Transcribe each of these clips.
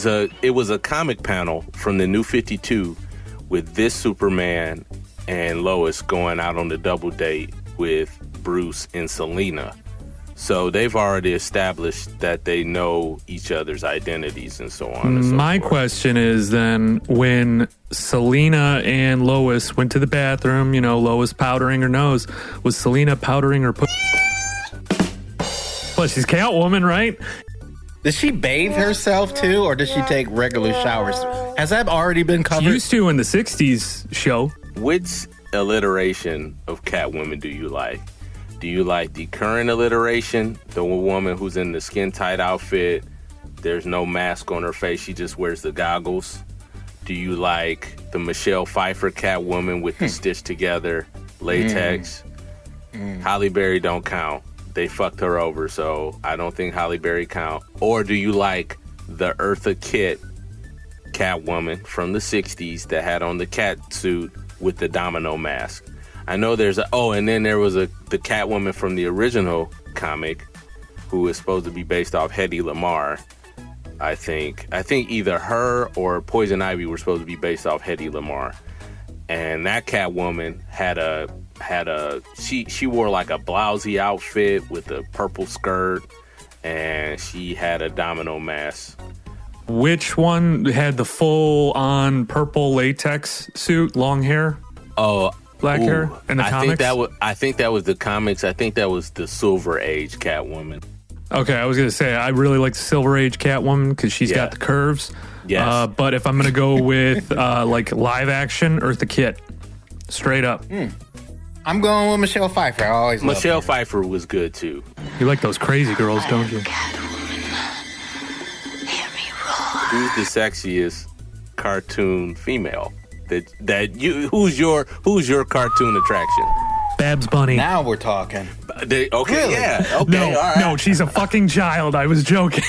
So it was a comic panel from the New 52 with this Superman and Lois going out on the double date with Bruce and Selena. So they've already established that they know each other's identities and so on and so My forth. question is then, when Selena and Lois went to the bathroom, Lois powdering her nose, was Selena powdering her Well, she's Catwoman, right? Does she bathe herself too, or does she take regular showers? Has that already been covered? She used to in the 60s show. Which alliteration of Catwoman do you like? Do you like the current alliteration, the woman who's in the skin-tight outfit, there's no mask on her face, she just wears the goggles? Do you like the Michelle Pfeiffer Catwoman with the stitched together latex? Halle Berry don't count. They fucked her over, so I don't think Halle Berry count. Or do you like the Eartha Kitt Catwoman from the 60s that had on the cat suit with the domino mask? I know there's and then there was the Catwoman from the original comic who is supposed to be based off Hedy Lamarr. I think either her or Poison Ivy were supposed to be based off Hedy Lamarr. And that Catwoman she wore like a blousy outfit with a purple skirt, and she had a domino mask. Which one had the full-on purple latex suit, long hair? Oh, black hair in the comics? I think that was the comics. I think that was the Silver Age Catwoman. Okay, I was going to say, I really like the Silver Age Catwoman because she's got the curves. Yes. But if I'm going to go with like live action, Eartha Kitt. Straight up. I'm going with Michelle Pfeiffer. I always loved Michelle her. Pfeiffer was good too. You like those crazy girls, don't you? Who's the sexiest cartoon female? Who's your cartoon attraction? Babs Bunny. Now we're talking. Okay, Really? yeah. Okay, No, all right. no, she's a fucking child. I was joking.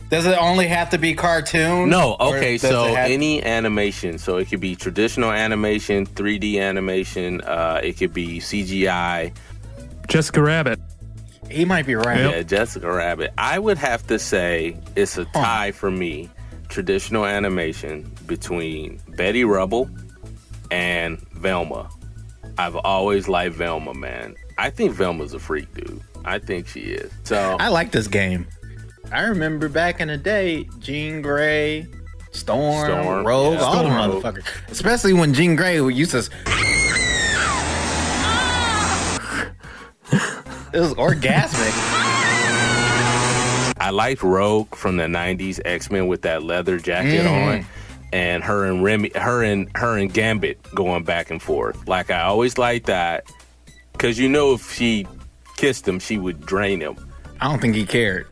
Does it only have to be cartoon? No, Or okay, does so it have- any animation. So it could be traditional animation, 3D animation, it could be CGI. Jessica Rabbit. He might be right. Yeah, Jessica Rabbit. I would have to say it's a tie for me, traditional animation, between Betty Rubble and Velma. I've always liked Velma, man. I think Velma's a freak, dude. I think she is. So I like this game. I remember back in the day, Jean Grey, Storm, Rogue, yeah, all the Storm. motherfuckers. Especially when Jean Grey used to... It was orgasmic. I liked Rogue from the 90s X-Men with that leather jacket on, and her and Gambit going back and forth. Like, I always liked that, because if she kissed him, she would drain him. I don't think he cared.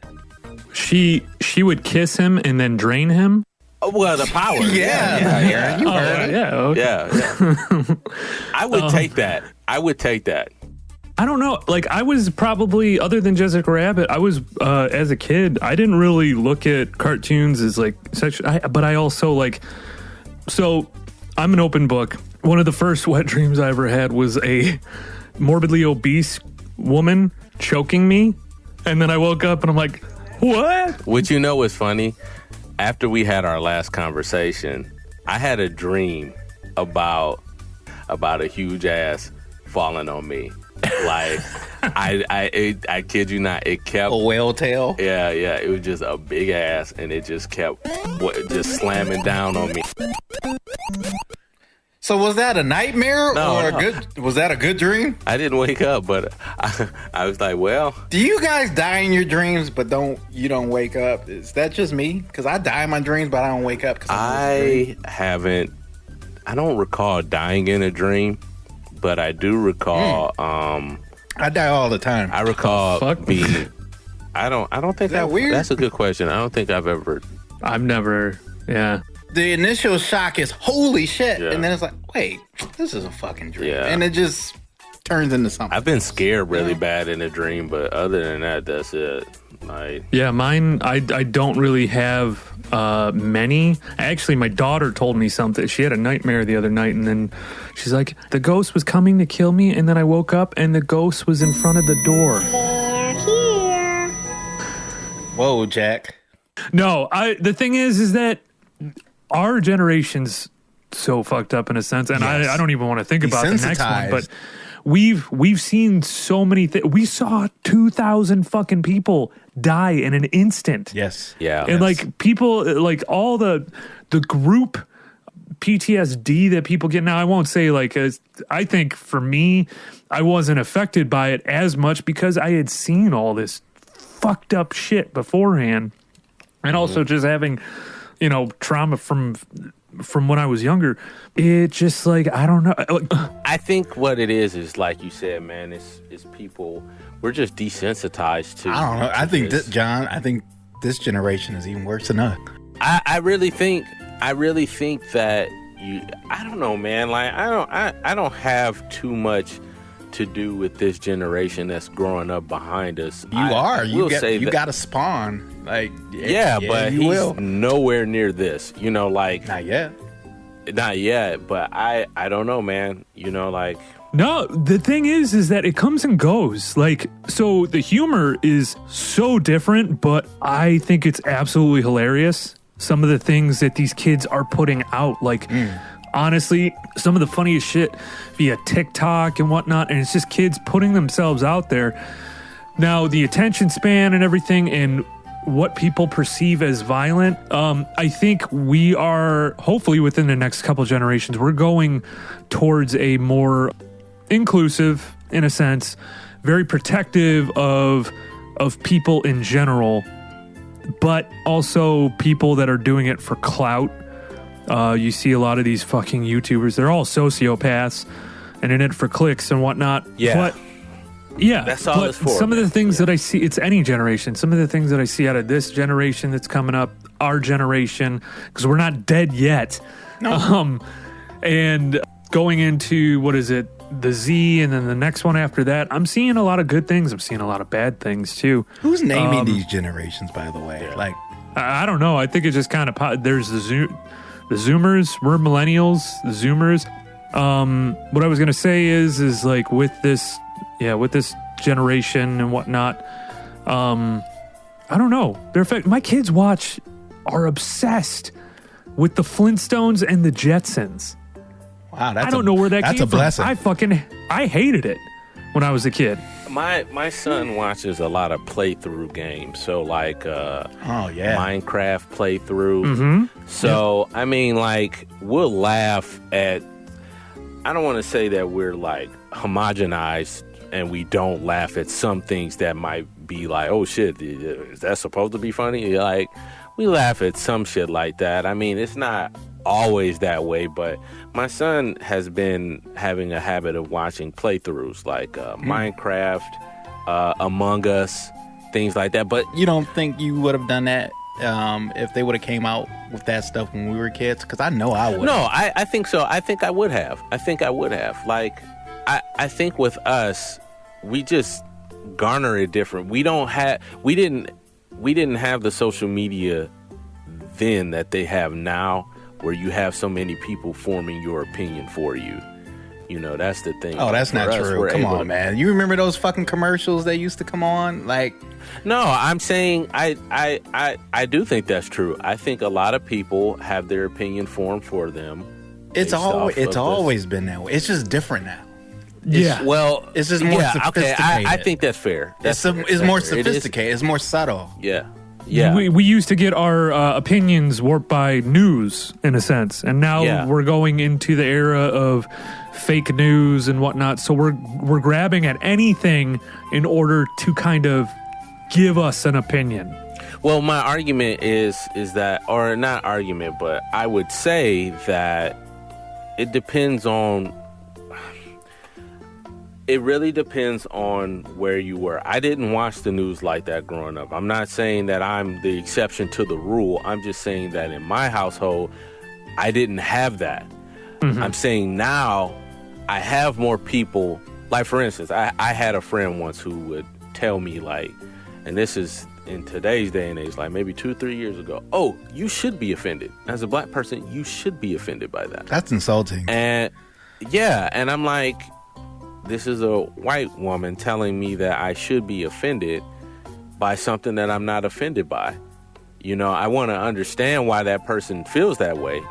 She would kiss him and then drain him. Oh, well, the power. Yeah. You heard it. Yeah, okay. Yeah. I would take that. I don't know. Like, I was probably, other than Jessica Rabbit, I was, as a kid, I didn't really look at cartoons as, like, but I also, like, so I'm an open book. One of the first wet dreams I ever had was a morbidly obese woman choking me. And then I woke up and I'm like, what? What you know is funny? After we had our last conversation, I had a dream about a huge ass falling on me. Like, I kid you not, it kept... A whale tail? Yeah, it was just a big ass, and it just kept just slamming down on me. So was that a nightmare No. was that a good dream? I didn't wake up, but I was like, well... Do you guys die in your dreams but you don't wake up? Is that just me? Because I die in my dreams but I don't wake up. I don't recall dying in a dream, but I do recall... I die all the time. I recall being... I don't think that weird? That's a good question. I don't think I've ever... I've never, yeah. The initial shock is holy shit, Yeah. and then it's like, wait, this is a fucking dream, Yeah. and it just turns into something. I've been scared really bad in a dream, but other than that, that's it. Like, Yeah, mine, I don't really have many. Actually, my daughter told me something. She had a nightmare the other night, and then she's like, the ghost was coming to kill me, and then I woke up, and the ghost was in front of the door. Whoa, Jack. No, the thing is that our generation's so fucked up in a sense, and Yes. I don't even want to think about the next one, Desensitized. but we've seen so many things. We saw 2,000 fucking people die in an instant. Yes. Yeah. And like people, like all the group PTSD that people get now, I won't say like, I think for me, I wasn't affected by it as much because I had seen all this fucked up shit beforehand. And also just having, trauma from when I was younger. It just like, I don't know. I think what it is like you said, man, is people, we're just desensitized to. I don't know. I think this. John, I think this generation is even worse than us. I really think that I don't know, man. Like I don't have too much to do with this generation that's growing up behind us. You got to spawn. Like but you he's will. nowhere near this. Like Not yet. not yet. But I don't know, man. Like. No, the thing is that it comes and goes. Like, so the humor is so different, but I think it's absolutely hilarious. Some of the things that these kids are putting out, like, honestly, some of the funniest shit via TikTok and whatnot, and it's just kids putting themselves out there. Now, the attention span and everything and what people perceive as violent, I think we are, hopefully within the next couple generations, we're going towards a more inclusive, in a sense, very protective of people in general, but also people that are doing it for clout. You see a lot of these fucking YouTubers, they're all sociopaths and in it for clicks and whatnot. Yeah. But yeah, That's all it's for, some of man. the things that I see, it's any generation. Some of the things that I see out of this generation that's coming up, our generation, because we're not dead yet. No. And going into, what is it, the Z, and then the next one after that, I'm seeing a lot of good things. I'm seeing a lot of bad things too. Who's naming these generations, by the way? Like, I don't know. I think it just kind of there's the Zoomers. We're millennials. The Zoomers. What I was gonna say is like with this generation and whatnot. I don't know. My kids are obsessed with the Flintstones and the Jetsons. wow, I don't know where that came That's a blessing. from. I hated it when I was a kid. My son watches a lot of playthrough games, so like Minecraft playthrough. Mm-hmm. So I mean, like we'll laugh at. I don't want to say that we're like homogenized, and we don't laugh at some things that might be like, oh shit, is that supposed to be funny? Like we laugh at some shit like that. I mean, it's not always that way, but my son has been having a habit of watching playthroughs like Minecraft, Among Us, things like that. But you don't think you would have done that if they would have came out with that stuff when we were kids? Because I know I would. no, I think so. I think I would have. Like I think with us, we just garner it different. We didn't have the social media then that they have now, where you have so many people forming your opinion for you. That's the thing. Oh, that's For not us, true. we're Come able on, to- man. You remember those fucking commercials that used to come on? Like, No, I'm saying I do think that's true. I think a lot of people have their opinion formed for them. it's based off always of this. always been that way. It's just different now. Yeah. Well, It's just more Okay, sophisticated. I think that's fair. It's That's more fair. It is- sophisticated. It's more subtle. Yeah. Yeah. We used to get our opinions warped by news, in a sense, and now we're going into the era of fake news and whatnot. So we're grabbing at anything in order to kind of give us an opinion. Well, my argument is that, or not argument, but I would say that it depends on. It really depends on where you were. I didn't watch the news like that growing up. I'm not saying that I'm the exception to the rule. I'm just saying that in my household, I didn't have that. Mm-hmm. I'm saying now I have more people. Like, for instance, I had a friend once who would tell me, like, and this is in today's day and age, like maybe 2-3 years ago, oh, you should be offended. As a black person, you should be offended by that. That's insulting. And yeah, and I'm like, this is a white woman telling me that I should be offended by something that I'm not offended by. You know, I want to understand why that person feels that way,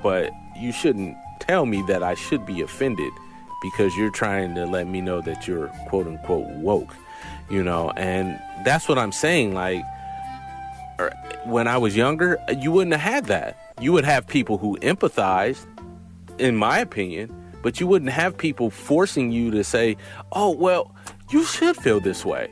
but you shouldn't tell me that I should be offended because you're trying to let me know that you're quote unquote woke, you know. And that's what I'm saying. Like, when I was younger, you wouldn't have had that. You would have people who empathized, in my opinion, but you wouldn't have people forcing you to say, oh, well, you should feel this way.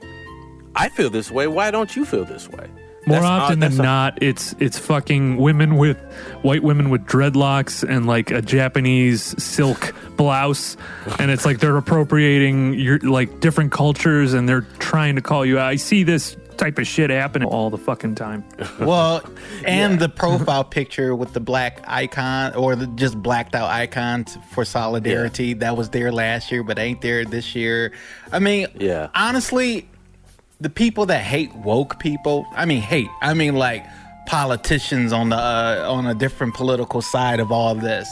I feel this way. Why don't you feel this way? More often than not, it's fucking white women with dreadlocks and like a Japanese silk blouse, and it's like they're appropriating your like different cultures, and they're trying to call you out. I see this type of shit happening all the fucking time. Well, and the profile picture with the black icon or the just blacked out icons for solidarity that was there last year but ain't there this year. I mean, honestly, the people that hate woke people, I mean like politicians on a different political side of all this,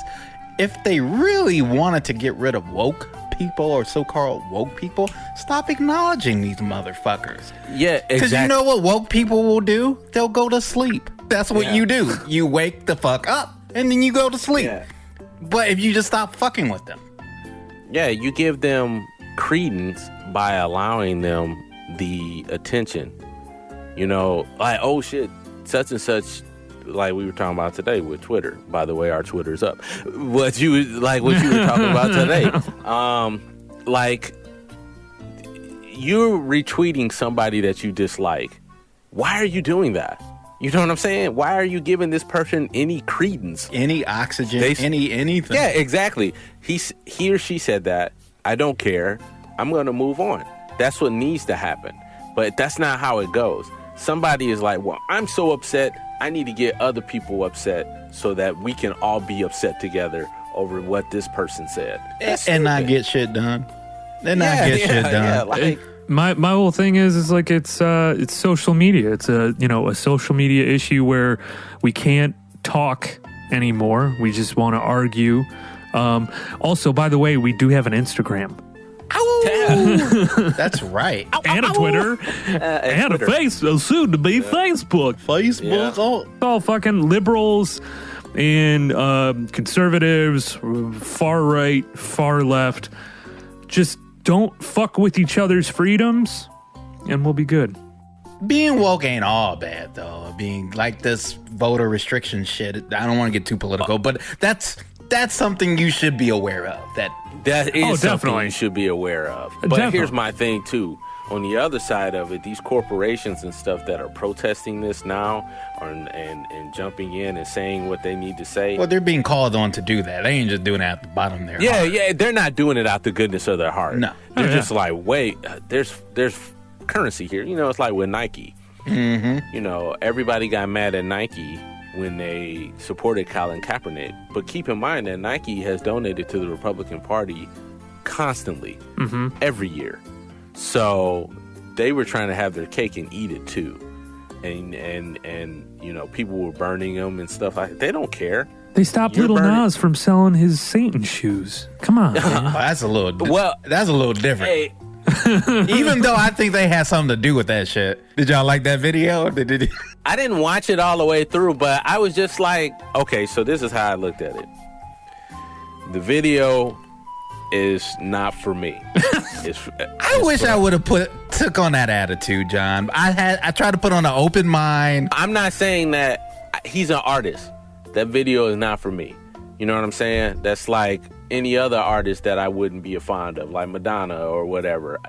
if they really wanted to get rid of woke people or so-called woke people, stop acknowledging these motherfuckers. Yeah, exactly. Because you know what woke people will do? They'll go to sleep. That's what you do. You wake the fuck up and then you go to sleep. Yeah. But if you just stop fucking with them. Yeah, you give them credence by allowing them the attention. You know, like, oh shit, such and such, like we were talking about today with Twitter. By the way, our Twitter's up. What you were talking about today. Like, you're retweeting somebody that you dislike. Why are you doing that? You know what I'm saying? Why are you giving this person any credence? Any oxygen, anything. Yeah, exactly. He or she said that. I don't care. I'm going to move on. That's what needs to happen. But that's not how it goes. Somebody is like, well, I'm so upset. I need to get other people upset so that we can all be upset together over what this person said. And not get shit done. And not get shit done. Yeah, like, my whole thing is like it's social media. It's a social media issue where we can't talk anymore. We just want to argue. Also, by the way, we do have an Instagram. That's right. And a Twitter. And a soon to be Facebook. Facebook. Yeah. All fucking liberals and conservatives, far right, far left. Just don't fuck with each other's freedoms and we'll be good. Being woke ain't all bad, though. Being like this voter restriction shit. I don't want to get too political, but that's something you should be aware of. That is something definitely you should be aware of. But definitely. Here's my thing, too. On the other side of it, these corporations and stuff that are protesting this now and jumping in and saying what they need to say. Well, they're being called on to do that. They ain't just doing it at the bottom of their heart. Yeah, they're not doing it out the goodness of their heart. No. They're just like, wait, there's currency here. You know, it's like with Nike. Mm-hmm. You know, everybody got mad at Nike when they supported Colin Kaepernick. But keep in mind that Nike has donated to the Republican Party constantly, every year. So they were trying to have their cake and eat it too. And you know, people were burning them and stuff like that. They don't care. They stopped Lil Nas from selling his Satan shoes. Come on. That's a little different. Hey, even though I think they had something to do with that shit. Did y'all like that video? I didn't watch it all the way through, but I was just like, okay, so this is how I looked at it. The video is not for me. I wish I would have took on that attitude, John. I tried to put on an open mind. I'm not saying that he's an artist. That video is not for me. You know what I'm saying? That's like any other artist that I wouldn't be a fond of, like Madonna or whatever.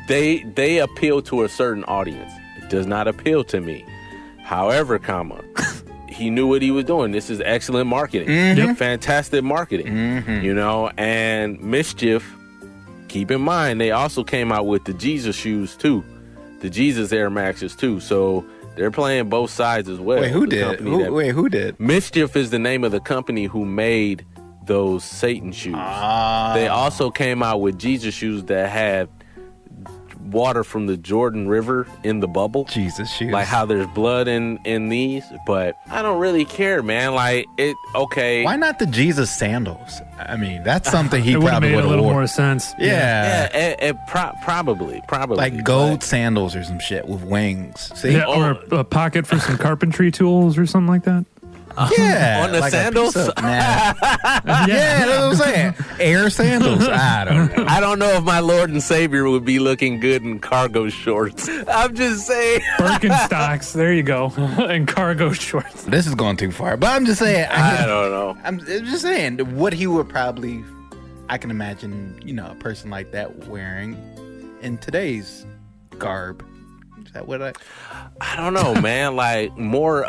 They appeal to a certain audience. It does not appeal to me. However, he knew what he was doing. This is excellent marketing. Mm-hmm. Fantastic marketing. Mm-hmm. You know, and Mischief, keep in mind, they also came out with the Jesus shoes too. The Jesus Air Maxes too. So they're playing both sides as well. Wait, who did? Who did? Mischief is the name of the company who made those Satan shoes. They also came out with Jesus shoes that had water from the Jordan River in the bubble. Jesus, shoot. Like how there's blood in these, but I don't really care, man. Like it, okay. Why not the Jesus sandals? I mean, that's something he It would have probably made would a have little worn. more sense. Yeah. Probably. Like gold sandals or some shit with wings. See? Yeah, or a pocket for some carpentry tools or something like that. Yeah. On the like sandals? yeah, that's what I'm saying. Air sandals. I don't know. I don't know if my Lord and Savior would be looking good in cargo shorts. I'm just saying. Birkenstocks, there you go, and cargo shorts. This is going too far, but I'm just saying. I don't know. I'm just saying what he would probably. I can imagine, a person like that wearing in today's garb. Is that what I don't know, man. Like more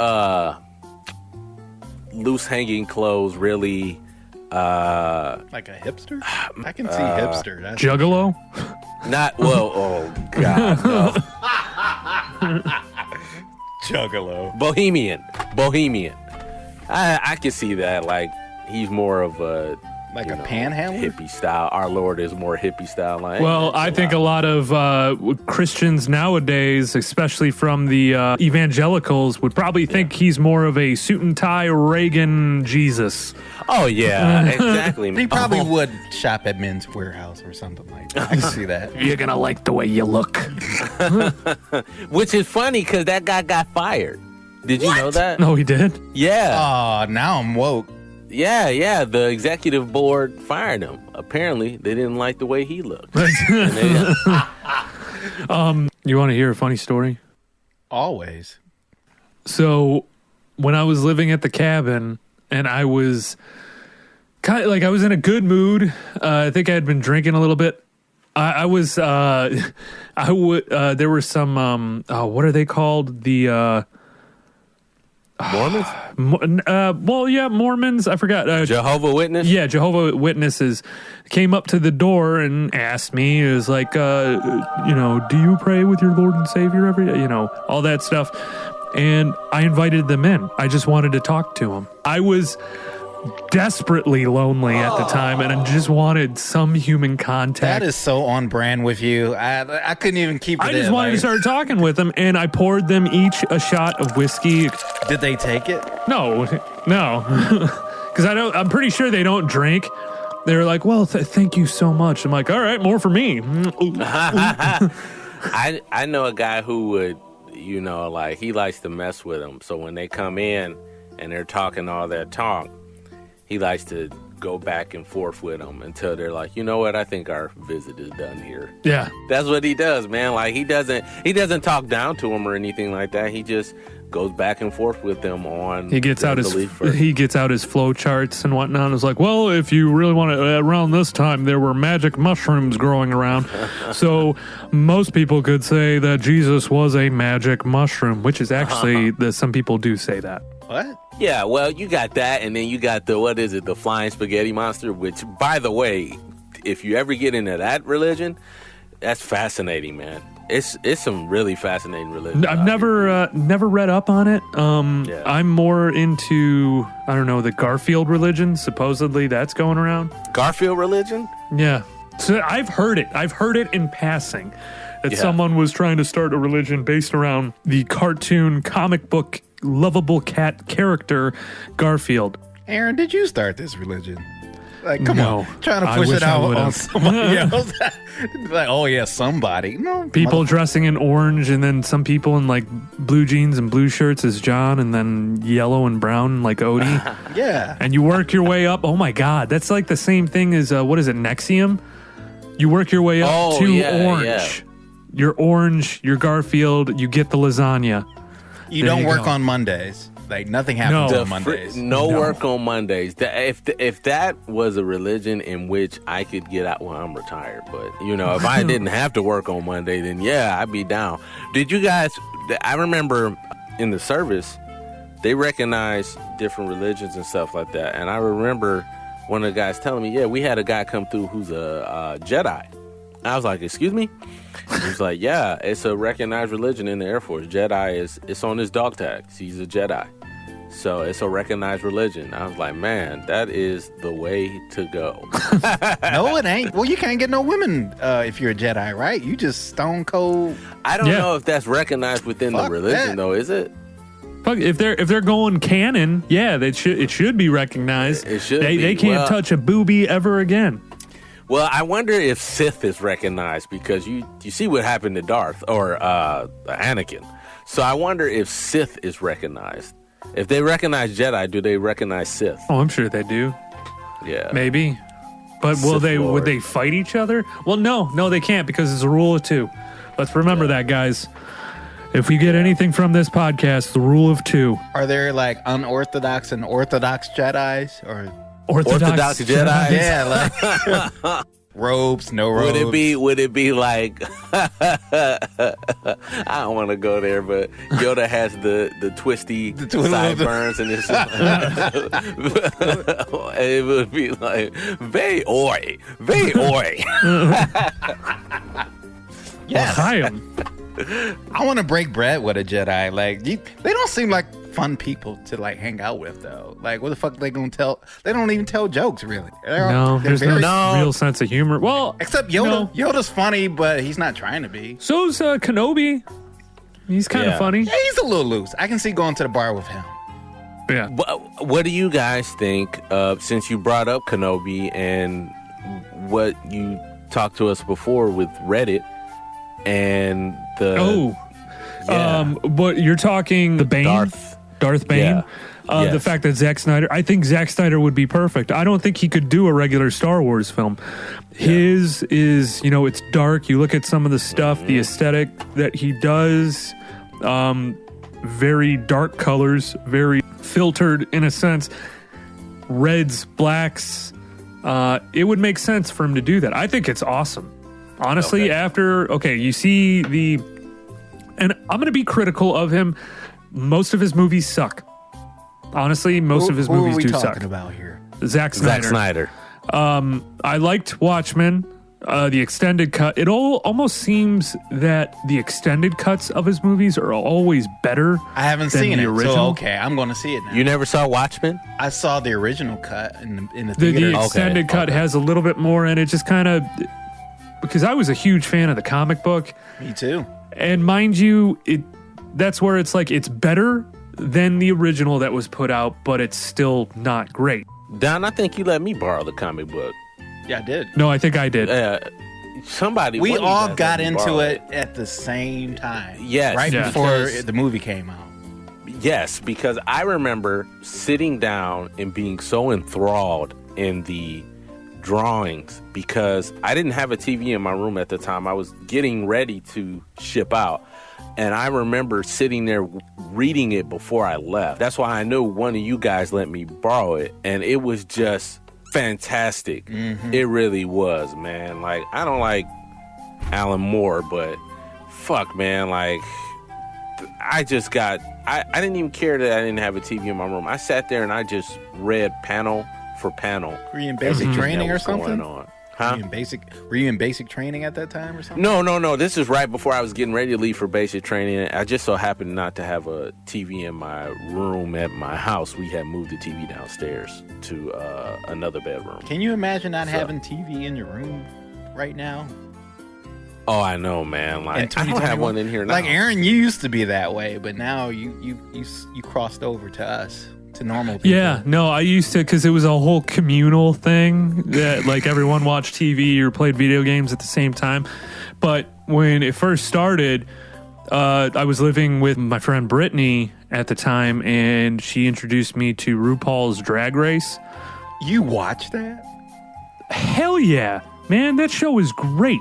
loose hanging clothes, really. Like a hipster? I can see hipster. That's Juggalo? Not well. Oh God, no. Juggalo. Bohemian. I can see that. Like he's more of a Like a panhandler? hippie style. Our Lord is more hippie style. Like, Well, I think a lot of Christians nowadays, especially from the evangelicals, would probably think he's more of a suit and tie Reagan Jesus. Oh yeah, exactly. He probably would shop at Men's Warehouse or something like that. I can see that. You're gonna like the way you look. Which is funny because that guy got fired. Did you know that? No, he did. Yeah. Oh, now I'm woke. Yeah. The executive board fired him. Apparently, they didn't like the way he looked. You want to hear a funny story? Always. So, when I was living at the cabin, and I was kind of like I was in a good mood. I think I had been drinking a little bit. There were some what are they called? The Mormons? Mormons. I forgot. Jehovah's Witness? Yeah, Jehovah's Witnesses came up to the door and asked me. It was like, do you pray with your Lord and Savior every day? All that stuff. And I invited them in. I just wanted to talk to them. I was desperately lonely at the time, and I just wanted some human contact. That is so on brand with you. I couldn't even keep it I just in. wanted to start talking with them, and I poured them each a shot of whiskey. Did they take it? No, because I'm pretty sure they don't drink. They were like, "Well, thank you so much." I'm like, "All right, more for me." I know a guy who would, like he likes to mess with them. So when they come in and they're talking all that talk, he likes to go back and forth with them until they're like, you know what? I think our visit is done here. Yeah, that's what he does, man. Like he doesn't talk down to them or anything like that. He just goes back and forth with them on. He gets out his flow charts and whatnot. It's like, well, if you really want to, around this time there were magic mushrooms growing around, so most people could say that Jesus was a magic mushroom, which is actually some people do say that. What? Yeah, well, you got that, and then you got the flying spaghetti monster, which, by the way, if you ever get into that religion, that's fascinating, man. It's some really fascinating religion. I've never read up on it. I'm more into, I don't know, the Garfield religion. Supposedly that's going around. Garfield religion? Yeah. So I've heard it in passing that someone was trying to start a religion based around the cartoon comic book lovable cat character Garfield. Aaron, did you start this religion? Like, come No. on, trying to push it out on somebody else. Like, oh yeah, somebody. No, People dressing in orange, and then some people in like blue jeans and blue shirts as John, and then yellow and brown like Odie. Yeah. And you work your way up. Oh my God, that's like the same thing as what is it, Nexium? You work your way up orange. Yeah. You're orange. You're Garfield. You get the lasagna. You don't work on Mondays. Like nothing happens on Mondays. No work on Mondays. If that was a religion in which I could get out, well, I'm retired, but if I didn't have to work on Monday, then yeah, I'd be down. Did you guys? I remember in the service, they recognize different religions and stuff like that, and I remember one of the guys telling me, yeah, we had a guy come through who's a Jedi. I was like, excuse me? He was like, yeah, it's a recognized religion in the Air Force. Jedi it's on his dog tags. He's a Jedi. So it's a recognized religion. I was like, man, that is the way to go. No, it ain't. Well, you can't get no women if you're a Jedi, right? You just stone cold. I don't know if that's recognized within the religion, though, is it? If they're going canon, yeah, it should be recognized. It should. They can't touch a boobie ever again. Well, I wonder if Sith is recognized, because you see what happened to Darth or Anakin. So I wonder if Sith is recognized. If they recognize Jedi, do they recognize Sith? Oh, I'm sure they do. Yeah, maybe. But would they fight each other? Well, no, they can't, because it's a rule of 2. Let's remember that, guys. If we get anything from this podcast, the rule of 2. Are there like unorthodox and orthodox Jedis, or Orthodox Jedi? Yeah, like robes, no robes. Would it be like I don't want to go there, but Yoda has the twisty sideburns and it's it would be like Vey oi. Yes. Well, I want to break bread with a Jedi. Like they don't seem like fun people to like hang out with, though. Like, what the fuck are they gonna tell? They don't even tell jokes, really. There's no real sense of humor. Well, except Yoda. Yoda's funny, but he's not trying to be. So's Kenobi. He's kind of funny. Yeah, he's a little loose. I can see going to the bar with him. Yeah. What do you guys think? Since you brought up Kenobi and what you talked to us before with Reddit and the but you're talking the Bane, Darth Bane. Yeah. The fact that Zack Snyder, I think Zack Snyder would be perfect. I don't think he could do a regular Star Wars film. His is, it's dark. You look at some of the stuff, the aesthetic that he does, very dark colors, very filtered in a sense, reds, blacks. It would make sense for him to do that. I think it's awesome. Honestly, you see and I'm going to be critical of him. Most of his movies suck. Honestly, most of his movies do suck. Who are we talking about here? Zack Snyder. I liked Watchmen, the extended cut. It almost seems that the extended cuts of his movies are always better. I haven't seen it, original. so okay, I'm going to see it now. You never saw Watchmen? I saw the original cut in the theater. The extended cut has a little bit more, and it just kind of, because I was a huge fan of the comic book. Me too. And mind you, that's where it's like it's better than the original that was put out, but it's still not great. Don, I think you let me borrow the comic book. Yeah, I did. No, I think I did. We all got into it at the same time. Yes. Right before the movie came out. Yes, because I remember sitting down and being so enthralled in the drawings, because I didn't have a TV in my room at the time. I was getting ready to ship out. And I remember sitting there reading it before I left. That's why I knew one of you guys let me borrow it. And it was just fantastic. Mm-hmm. It really was, man. Like, I don't like Alan Moore, but fuck, man. Like, I didn't even care that I didn't have a TV in my room. I sat there and I just read panel for panel. Were you in basic training or something? Huh? Were you in basic training at that time or something? No. This is right before I was getting ready to leave for basic training. I just so happened not to have a TV in my room at my house. We had moved the TV downstairs to another bedroom. Can you imagine not having TV in your room right now? Oh, I know, man. Like, I don't have one in here now. Like, Aaron, you used to be that way, but now you crossed over to us. To normal people. Yeah, no, I used to, because it was a whole communal thing that like everyone watched TV or played video games at the same time. But when it first started, I was living with my friend Brittany at the time, and she introduced me to RuPaul's Drag Race. You watched that? Hell yeah, man, that show is great.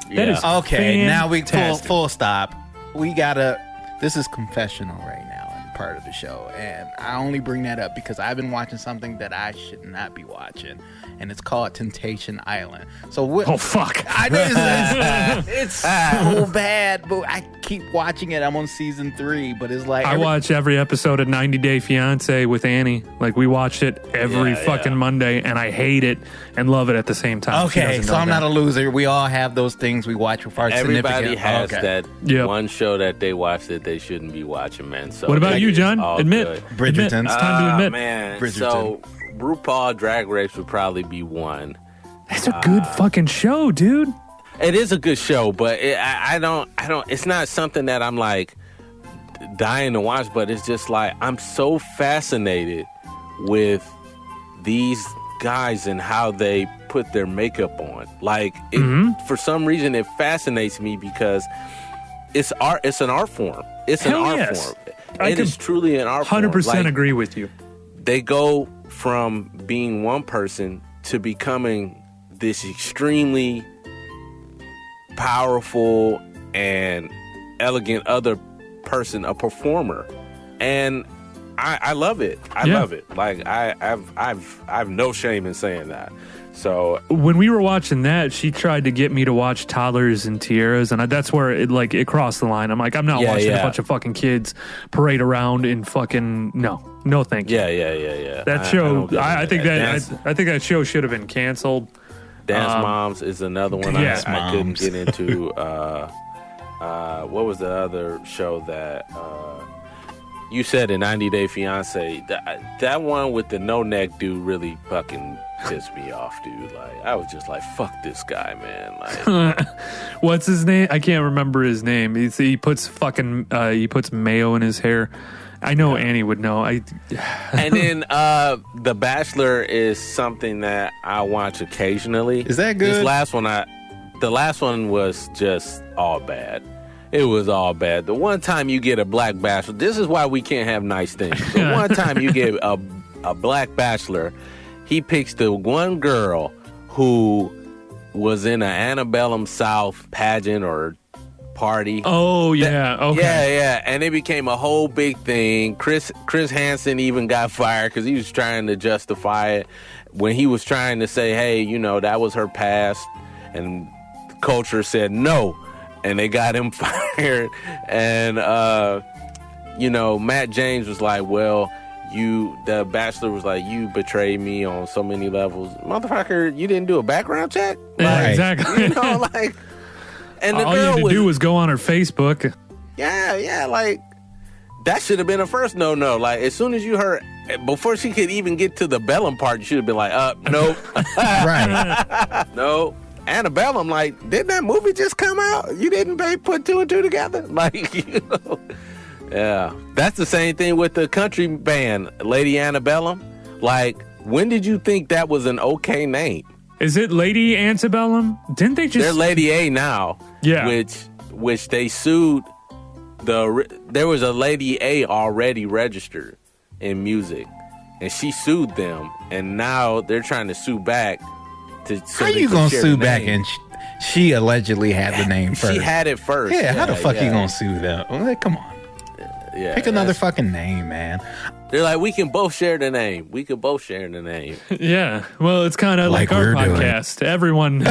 Yeah. That is okay. Now we fantastic. full stop. We gotta. This is confessional right now. Part of the show, and I only bring that up because I've been watching something that I should not be watching, and it's called Temptation Island. So oh fuck, it's so bad, but keep watching it. I'm on season 3, but it's like I watch every episode of 90 Day Fiance with Annie. Like, we watched it every fucking Monday, and I hate it and love it at the same time. Okay, so I'm not a loser. We all have those things we watch with our Everybody significant. has that one show that they watch that they shouldn't be watching, man. So what about you, John? Admit. Bridgerton. It's time to admit. Man, Bridgerton. So RuPaul Drag Race would probably be one. That's a good fucking show, dude. It is a good show, but I don't. It's not something that I'm like dying to watch. But it's just like I'm so fascinated with these guys and how they put their makeup on. Like, for some reason, it fascinates me because it's art. It's an art form. It's an art form. It is truly an art form. 100% agree with you. They go from being one person to becoming this extremely powerful and elegant other person, a performer, and I love it. I love it. Like I've no shame in saying that. So when we were watching that, she tried to get me to watch Toddlers and Tiaras, and that's where it crossed the line. I'm like, I'm not watching a bunch of fucking kids parade around in fucking no, thank you. Yeah. That show, I think that show should have been canceled. Dance Moms is another one I couldn't get into. What was the other show that you said in 90 Day Fiance? That one with the no neck dude really fucking pissed me off, dude. Like, I was just like, fuck this guy, man. Like, what's his name? I can't remember his name. He puts mayo in his hair. I know Annie would know. And then The Bachelor is something that I watch occasionally. Is that good? The last one was just all bad. It was all bad. The one time you get a black bachelor, this is why we can't have nice things. The one time you get a black bachelor, he picks the one girl who was in an antebellum South pageant or party. Oh, yeah. Okay. Yeah. And it became a whole big thing. Chris Hansen even got fired because he was trying to justify it when he was trying to say, hey, that was her past. And culture said no. And they got him fired. And, Matt James was like, well, the Bachelor was like, you betrayed me on so many levels. Motherfucker, you didn't do a background check? Yeah, exactly. And the all girl you had to do was go on her Facebook. Yeah, like, that should have been a first no. Like, as soon as you heard, before she could even get to the Bellum part, you should have been like, nope. Right. No. Antebellum, like, didn't that movie just come out? You didn't put 2 and 2 together? Like, Yeah. That's the same thing with the country band, Lady Antebellum. Like, when did you think that was an okay name? Is it Lady Antebellum? Didn't they just... They're Lady A now. Yeah. Which they sued there was a Lady A already registered in music, and she sued them, and now they're trying to sue back. How you gonna sue back and she allegedly had the name first? She had it first. Yeah, how the fuck you gonna sue them? Like, come on. Yeah, pick another fucking name, man. They're like, we can both share the name. Yeah. Well, it's kind of like our podcast. Everyone.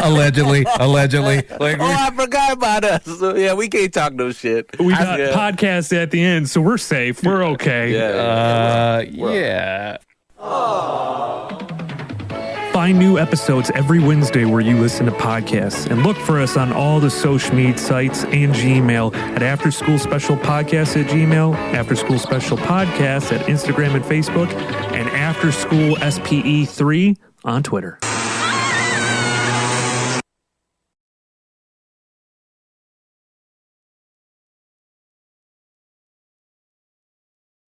allegedly. Like, I forgot about us. So, yeah, we can't talk no shit. We got podcast at the end, so we're safe. We're okay. Yeah. Find new episodes every Wednesday where you listen to podcasts, and look for us on all the social media sites and Gmail at Afterschoolspecialpodcasts at Gmail, Afterschoolspecialpodcasts at Instagram and Facebook, and Afterschool SPE3 on Twitter.